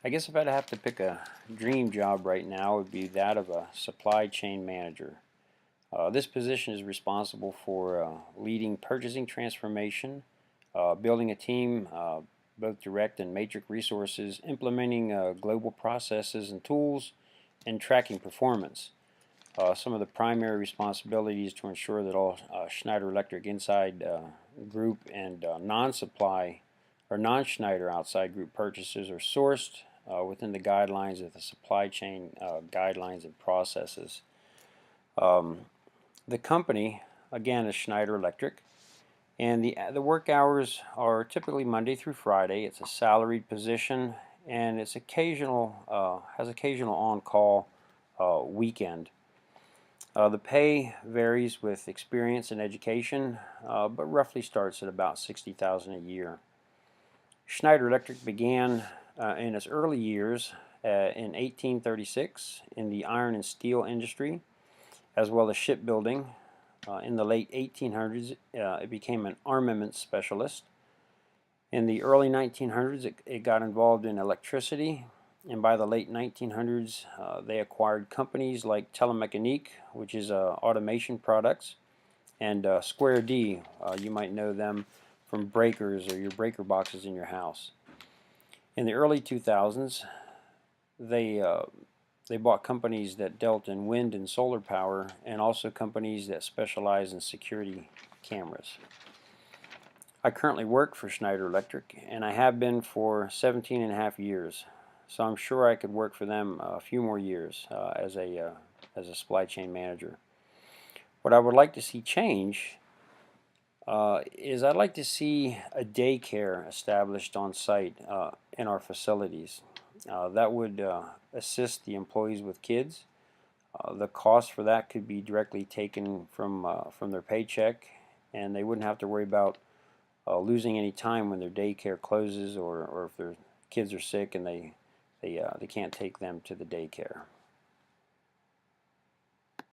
I guess if I'd have to pick a dream job right now, it would be that of a supply chain manager. This position is responsible for leading purchasing transformation, building a team, both direct and matrix resources, implementing global processes and tools, and tracking performance. Some of the primary responsibilities to ensure that all Schneider Electric inside group and non-supply or non-Schneider outside group purchases are sourced within the guidelines of the supply chain guidelines and processes. The company, again, is Schneider Electric, and the work hours are typically Monday through Friday. It's a salaried position, and it's has occasional on-call weekend. The pay varies with experience and education, but roughly starts at about $60,000 a year. Schneider Electric began in its early years in 1836 in the iron and steel industry, as well as shipbuilding. In the late 1800s, it became an armament specialist. In the early 1900s, it got involved in electricity, and by the late 1900s, they acquired companies like Telemecanique, which is automation products, and Square D. You might know them from breakers or your breaker boxes in your house. In the early 2000s, they bought companies that dealt in wind and solar power, and also companies that specialize in security cameras. I currently work for Schneider Electric, and I have been for 17 and a half years. So I'm sure I could work for them a few more years as a supply chain manager. What I would like to see change is I'd like to see a daycare established on site in our facilities. That would assist the employees with kids. The cost for that could be directly taken from their paycheck, and they wouldn't have to worry about losing any time when their daycare closes, or if their kids are sick and they can't take them to the daycare.